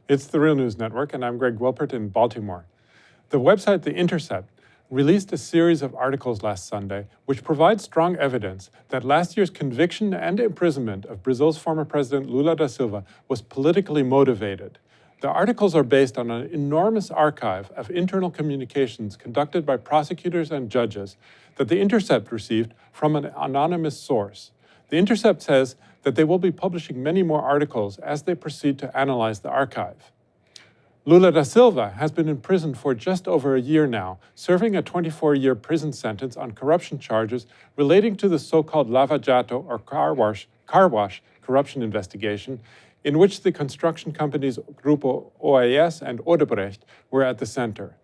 It's the Real News Network, and I'm Greg Wilpert in Baltimore. The website The Intercept released a series of articles last Sunday which provide strong evidence that last year's conviction and imprisonment of Brazil's former president Lula da Silva was politically motivated. The articles are based on an enormous archive of internal communications conducted by prosecutors and judges that The Intercept received from an anonymous source. The Intercept says that they will be publishing many more articles as they proceed to analyze the archive. Lula da Silva has been in prison for just over a year now, serving a 24-year prison sentence on corruption charges relating to the so-called Lava Jato or car wash corruption investigation, in which the construction companies Grupo OAS and Odebrecht were at the center.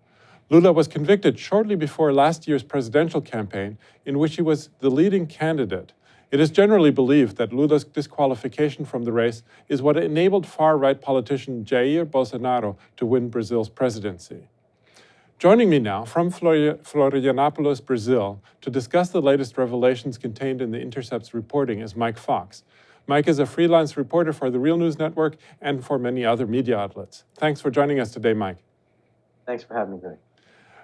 Lula was convicted shortly before last year's presidential campaign, in which he was the leading candidate. It is generally believed that Lula's disqualification from the race is what enabled far-right politician Jair Bolsonaro to win Brazil's presidency. Joining me now from Florianópolis, Brazil, to discuss the latest revelations contained in The Intercept's reporting is Mike Fox. Mike is a freelance reporter for the Real News Network and for many other media outlets. Thanks for joining us today, Mike. Thanks for having me, Greg.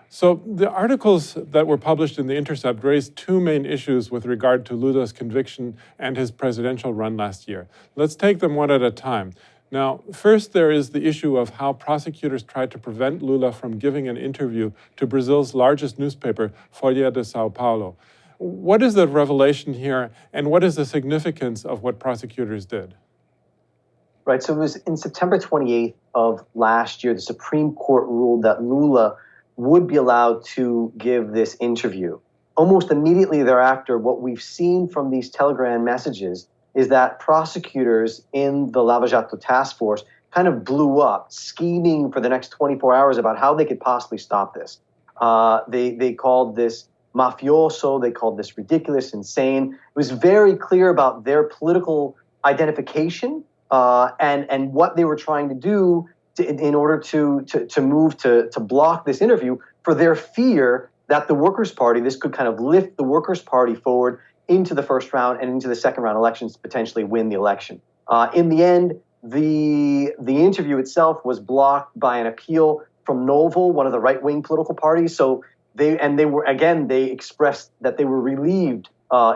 So the articles that were published in The Intercept raised two main issues with regard to Lula's conviction and his presidential run last year. Let's take them one at a time. Now, first there is the issue of how prosecutors tried to prevent Lula from giving an interview to Brazil's largest newspaper, Folha de São Paulo. What is the revelation here, and what is the significance of what prosecutors did? Right, so it was in September 28th of last year, the Supreme Court ruled that Lula would be allowed to give this interview. Almost immediately thereafter, what we've seen from these telegram messages is that prosecutors in the Lava Jato task force kind of blew up, scheming for the next 24 hours about how they could possibly stop this. They called this mafioso, they called this ridiculous, insane. It was very clear about their political identification and what they were trying to do in order to move to block this interview, for their fear that the Workers' Party, this could kind of lift the Workers' Party forward into the first round and into the second round elections to potentially win the election. In the end, the interview itself was blocked by an appeal from Novo, one of the right-wing political parties. So they expressed that they were relieved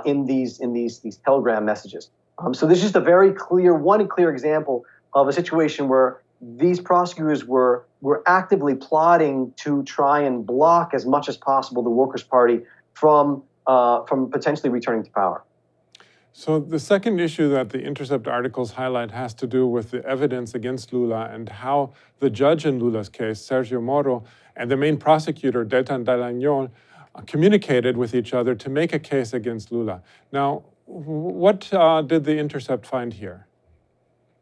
in these telegram messages. So this is just a very clear example of a situation where these prosecutors were actively plotting to try and block as much as possible the Workers' Party from potentially returning to power. So the second issue that the Intercept articles highlight has to do with the evidence against Lula and how the judge in Lula's case, Sergio Moro, and the main prosecutor, Deltan Dallagnol, communicated with each other to make a case against Lula. Now, what did the Intercept find here?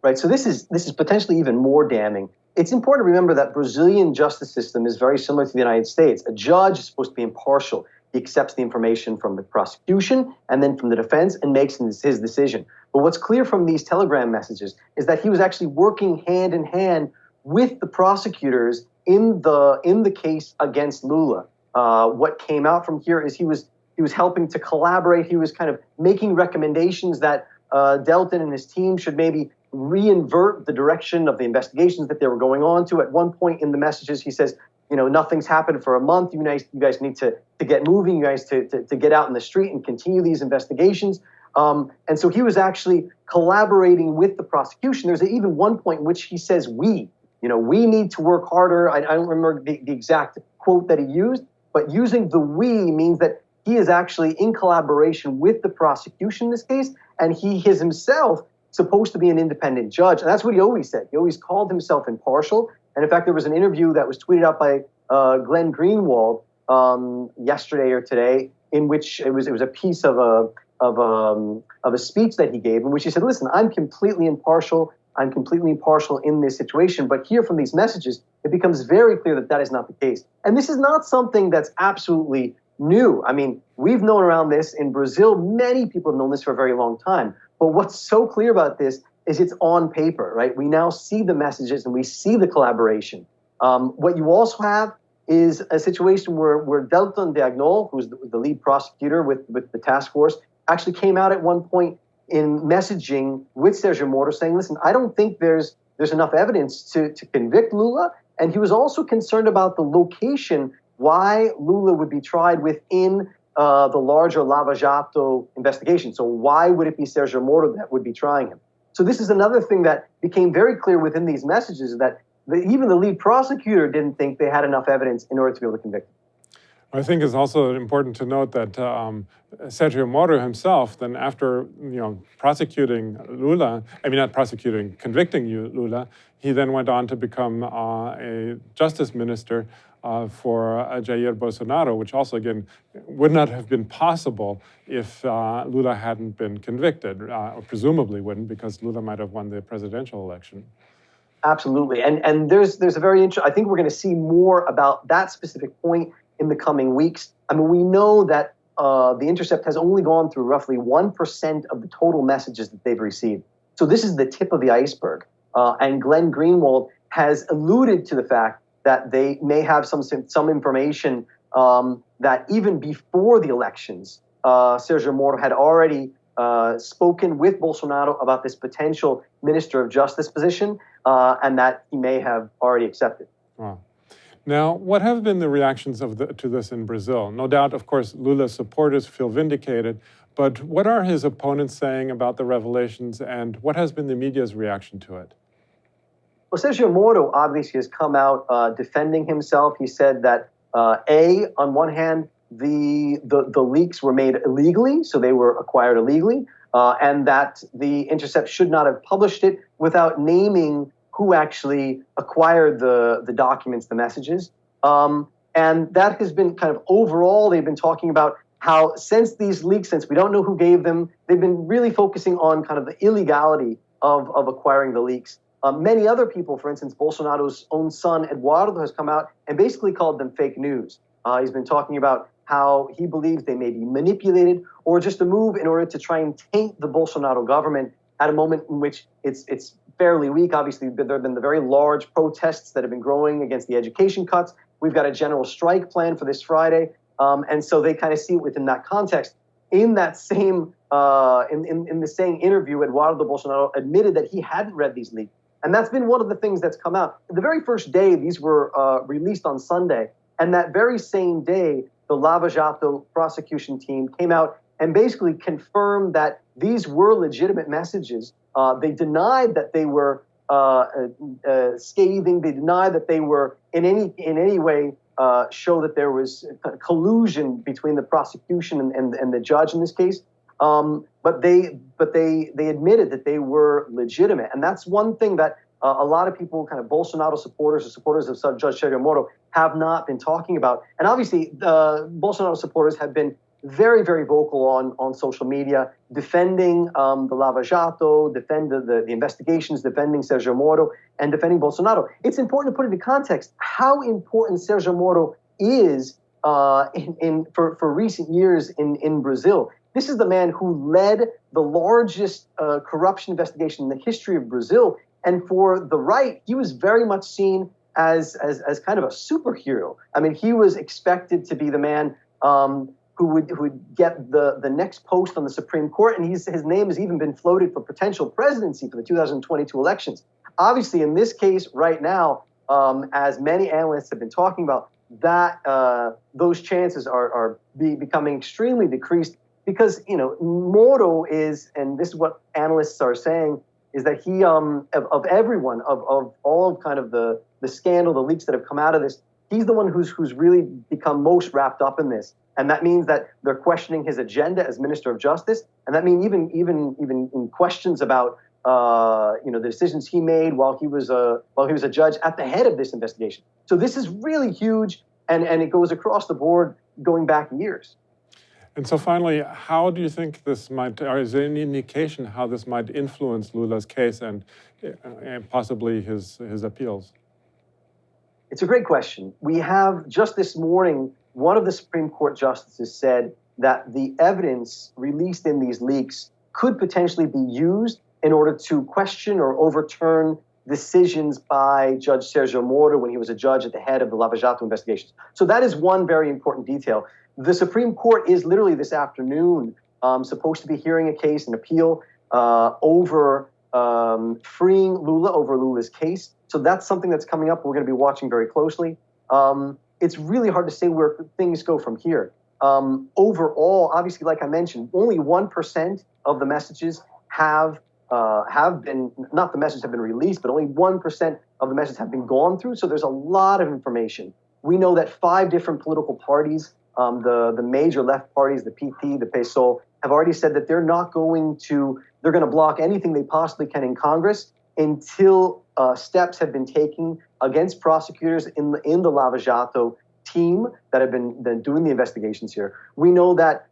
Right, so this is potentially even more damning. It's important to remember that Brazilian justice system is very similar to the United States. A judge is supposed to be impartial. He accepts the information from the prosecution and then from the defense and makes his decision. But what's clear from these telegram messages is that he was actually working hand in hand with the prosecutors in the case against Lula. What came out from here is he was helping to collaborate. He was kind of making recommendations that Deltan and his team should maybe reinvert the direction of the investigations that they were going on to. At one point in the messages, he says, nothing's happened for a month. You guys need to get moving. You guys to get out in the street and continue these investigations. And so he was actually collaborating with the prosecution. There's even one point in which he says, we need to work harder. I don't remember the exact quote that he used, but using the we means that he is actually in collaboration with the prosecution in this case, and he is himself supposed to be an independent judge. And that's what he always said. He always called himself impartial. And in fact, there was an interview that was tweeted out by Glenn Greenwald yesterday or today, in which it was a piece of a speech that he gave, in which he said, listen, I'm completely impartial. I'm completely impartial in this situation. But here from these messages, it becomes very clear that that is not the case. And this is not something that's absolutely new. I mean, we've known around this in Brazil. Many people have known this for a very long time. But what's so clear about this is it's on paper, right? We now see the messages and we see the collaboration. What you also have is a situation where Deltan Dallagnol, who's the lead prosecutor with the task force, actually came out at one point in messaging with Sergio Moro saying, listen, I don't think there's there's enough evidence to convict Lula. And he was also concerned about the location, why Lula would be tried within the larger Lava Jato investigation. So why would it be Sergio Moro that would be trying him? So this is another thing that became very clear within these messages, that even the lead prosecutor didn't think they had enough evidence in order to be able to convict him. I think it's also important to note that Sergio Moro himself, then after prosecuting Lula, convicting Lula, he then went on to become a justice minister for Jair Bolsonaro, which also, again, would not have been possible if Lula hadn't been convicted, or presumably wouldn't, because Lula might have won the presidential election. Absolutely. And there's a very interesting, I think we're going to see more about that specific point in the coming weeks. I mean, we know that The Intercept has only gone through roughly 1% of the total messages that they've received. So this is the tip of the iceberg. And Glenn Greenwald has alluded to the fact that they may have some information that even before the elections, Sergio Moro had already spoken with Bolsonaro about this potential Minister of Justice position, and that he may have already accepted. Wow. Now, what have been the reactions to this in Brazil? No doubt, of course, Lula's supporters feel vindicated, but what are his opponents saying about the revelations, and what has been the media's reaction to it? Well, Sergio Moro obviously has come out defending himself. He said that, on one hand, the leaks were made illegally, so they were acquired illegally, and that The Intercept should not have published it without naming who actually acquired the documents, the messages. And that has been kind of overall, they've been talking about how since these leaks, since we don't know who gave them, they've been really focusing on kind of the illegality of acquiring the leaks. Many other people, for instance, Bolsonaro's own son, Eduardo, has come out and basically called them fake news. He's been talking about how he believes they may be manipulated or just a move in order to try and taint the Bolsonaro government at a moment in which it's fairly weak. Obviously, there have been the very large protests that have been growing against the education cuts. We've got a general strike plan for this Friday. And so they kind of see it within that context. In that same, in the same interview, Eduardo Bolsonaro admitted that he hadn't read these leaks. And that's been one of the things that's come out. The very first day, these were released on Sunday. And that very same day, the Lava Jato prosecution team came out and basically confirmed that these were legitimate messages. They denied that they were scathing. They denied that they were in any way show that there was collusion between the prosecution and the judge in this case. But they admitted that they were legitimate, and that's one thing that a lot of people, kind of Bolsonaro supporters or supporters of Judge Sergio Moro, have not been talking about. And obviously, the Bolsonaro supporters have been very, very vocal on social media, defending the Lava Jato, defending the investigations, defending Sergio Moro, and defending Bolsonaro. It's important to put into context how important Sergio Moro is for recent years in Brazil. This is the man who led the largest corruption investigation in the history of Brazil. And for the right, he was very much seen as kind of a superhero. I mean, he was expected to be the man who would get the next post on the Supreme Court, and his name has even been floated for potential presidency for the 2022 elections. Obviously, in this case right now, as many analysts have been talking about, that those chances are becoming extremely decreased because, Moro is, and this is what analysts are saying, is that he, of everyone, of all of kind of the scandal, the leaks that have come out of this, he's the one who's really become most wrapped up in this. And that means that they're questioning his agenda as Minister of Justice. And that means even in questions about the decisions he made while he was a judge at the head of this investigation. So this is really huge, and it goes across the board going back years. And so finally, how do you think this might, or is there any indication how this might influence Lula's case and possibly his appeals? It's a great question. We have just this morning, one of the Supreme Court justices said that the evidence released in these leaks could potentially be used in order to question or overturn decisions by Judge Sergio Moro when he was a judge at the head of the Lava Jato investigations. So that is one very important detail. The Supreme Court is literally this afternoon supposed to be hearing a case, an appeal over freeing Lula over Lula's case. So that's something that's coming up. We're going to be watching very closely. It's really hard to say where things go from here. Overall, obviously, like I mentioned, only 1% of the messages have been, not the messages have been released, but only 1% of the messages have been gone through. So there's a lot of information. We know that 5 different political parties, the major left parties, the PT, the PSOL, have already said that they're going to block anything they possibly can in Congress until steps have been taken against prosecutors in the Lava Jato team that have been doing the investigations here. We know that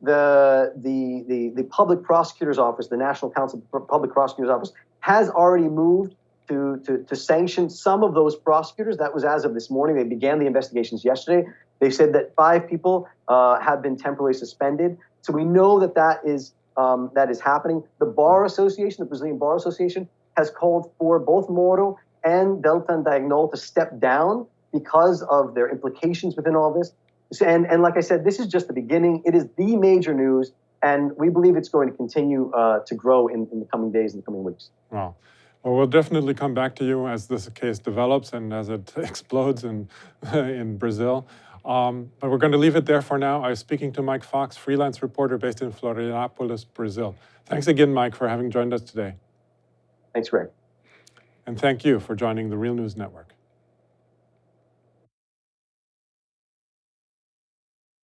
the public prosecutor's office, the National Council Public Prosecutor's Office, has already moved to sanction some of those prosecutors. That was as of this morning. They began the investigations yesterday. They said that 5 people have been temporarily suspended. So we know that is happening. The Bar Association, the Brazilian Bar Association, has called for both Moro and Delta and Dagnol to step down because of their implications within all this. And like I said, this is just the beginning. It is the major news, and we believe it's going to continue to grow in the coming days and the coming weeks. Wow. Well, we'll definitely come back to you as this case develops and as it explodes in Brazil. But we're going to leave it there for now. I was speaking to Mike Fox, freelance reporter based in Florianópolis, Brazil. Thanks again, Mike, for having joined us today. Thanks, Greg. And thank you for joining the Real News Network.